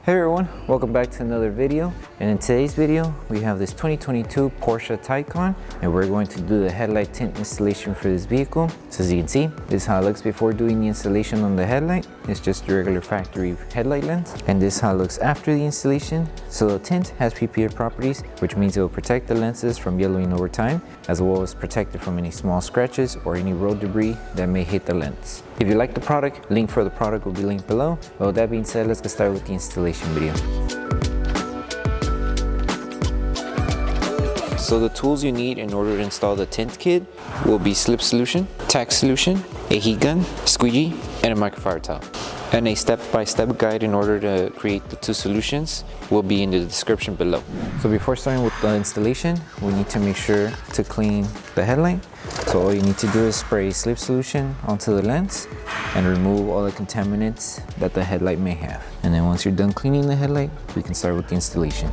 Hey everyone, welcome back to another video. And in today's video, we have this 2022 Porsche Taycan, and we're going to do the headlight tint installation for this vehicle. So as you can see, this is how it looks before doing the installation on the headlight. It's just a regular factory headlight lens. And this is how it looks after the installation. So the tint has PPF properties, which means it will protect the lenses from yellowing over time, as well as protect it from any small scratches or any road debris that may hit the lens. If you like the product, link for the product will be linked below. But with that being said, let's get started with the installation video. So the tools you need in order to install the tint kit will be Slip Solution, Tack Solution, a heat gun, squeegee, and a microfiber towel. And a step-by-step guide in order to create the two solutions will be in the description below. So before starting with the installation, we need to make sure to clean the headlight. So all you need to do is spray Slip Solution onto the lens and remove all the contaminants that the headlight may have. And then once you're done cleaning the headlight, we can start with the installation.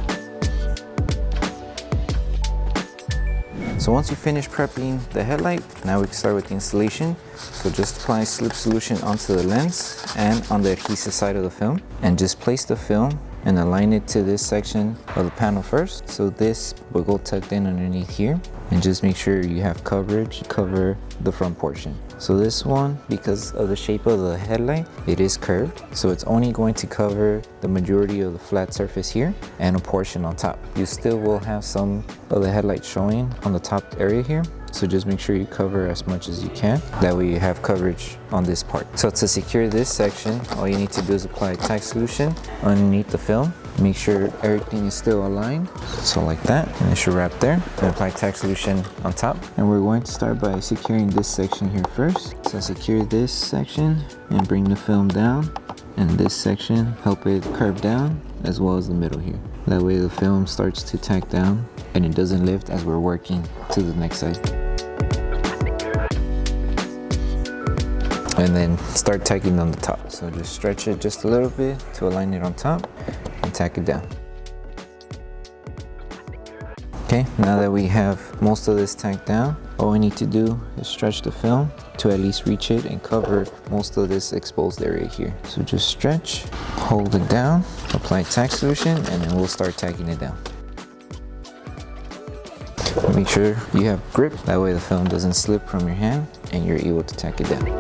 So once you finish prepping the headlight, now we can start with the installation. So just apply Slip Solution onto the lens and on the adhesive side of the film, and just place the film and align it to this section of the panel first. So this will go tucked in underneath here, and just make sure you have coverage, cover the front portion. So this one, because of the shape of the headlight, it is curved. So it's only going to cover the majority of the flat surface here and a portion on top. You still will have some of the headlight showing on the top area here. So just make sure you cover as much as you can. That way you have coverage on this part. So to secure this section, all you need to do is apply Tack Solution underneath the film. Make sure everything is still aligned. So like that, and it should wrap there. Then apply Tack Solution on top. And we're going to start by securing this section here first. So secure this section and bring the film down. And this section, help it curve down, as well as the middle here. That way the film starts to tack down and it doesn't lift as we're working to the next side. And then start tacking on the top. So just stretch it just a little bit to align it on top and tack it down. Okay, now that we have most of this tacked down, all we need to do is stretch the film to at least reach it and cover most of this exposed area here. So just stretch, hold it down, apply Tack Solution, and then we'll start tacking it down. Make sure you have grip, that way the film doesn't slip from your hand and you're able to tack it down.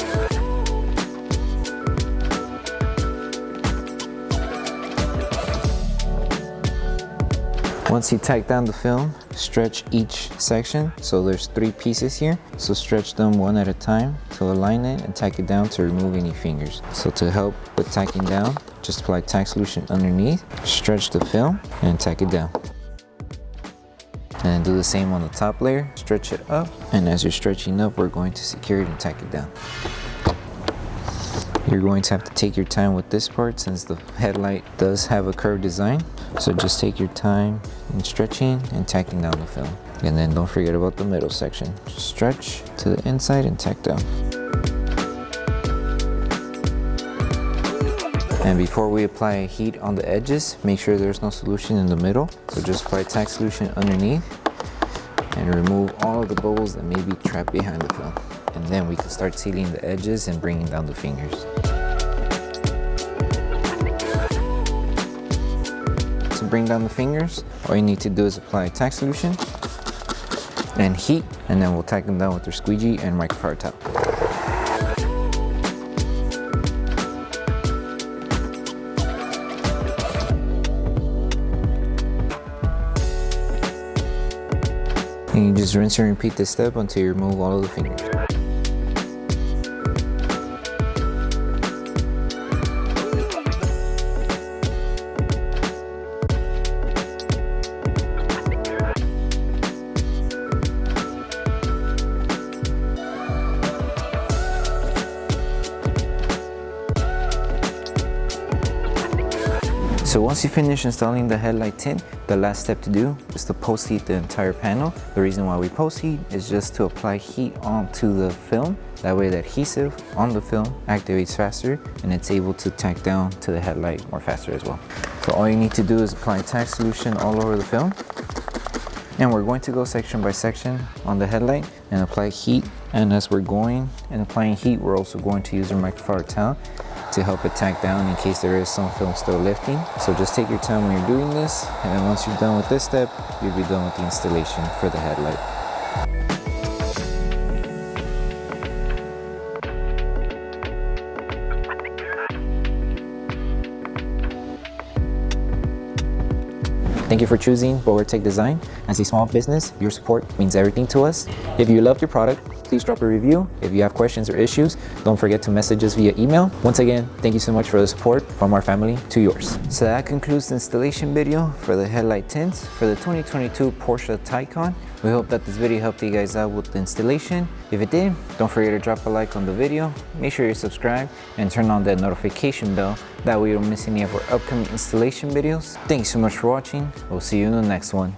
Once you tack down the film, stretch each section. So there's 3 pieces here. So stretch them one at a time to align it and tack it down to remove any fingers. So to help with tacking down, just apply Tack Solution underneath, stretch the film and tack it down. And do the same on the top layer, stretch it up. And as you're stretching up, we're going to secure it and tack it down. You're going to have to take your time with this part since the headlight does have a curved design. So just take your time in stretching and tacking down the film. And then don't forget about the middle section. Just stretch to the inside and tack down. And before we apply heat on the edges, make sure there's no solution in the middle. So just apply Tack Solution underneath and remove all of the bubbles that may be trapped behind the film. And then we can start sealing the edges and bringing down the fingers. To bring down the fingers, all you need to do is apply Tack Solution and heat, and then we'll tack them down with your squeegee and microfiber towel. And you just rinse and repeat this step until you remove all of the fingers. So once you finish installing the headlight tint, the last step to do is to post heat the entire panel. The reason why we post heat is just to apply heat onto the film. That way the adhesive on the film activates faster and it's able to tack down to the headlight more faster as well. So all you need to do is apply Tack Solution all over the film. And we're going to go section by section on the headlight and apply heat. And as we're going and applying heat, we're also going to use our microfiber towel to help it tack down in case there is some film still lifting. So just take your time when you're doing this, and then once you're done with this step, you'll be done with the installation for the headlight. Thank you for choosing Bogar Tech Design. As a small business, your support means everything to us. If you loved your product, please drop a review. If you have questions or issues, don't forget to message us via email. Once again, thank you so much for the support from our family to yours. So that concludes the installation video for the headlight tints for the 2022 Porsche Taycan. We hope that this video helped you guys out with the installation. If it did, don't forget to drop a like on the video. Make sure you subscribe and turn on that notification bell. That way you don't miss any of our upcoming installation videos. Thank you so much for watching. We'll see you in the next one.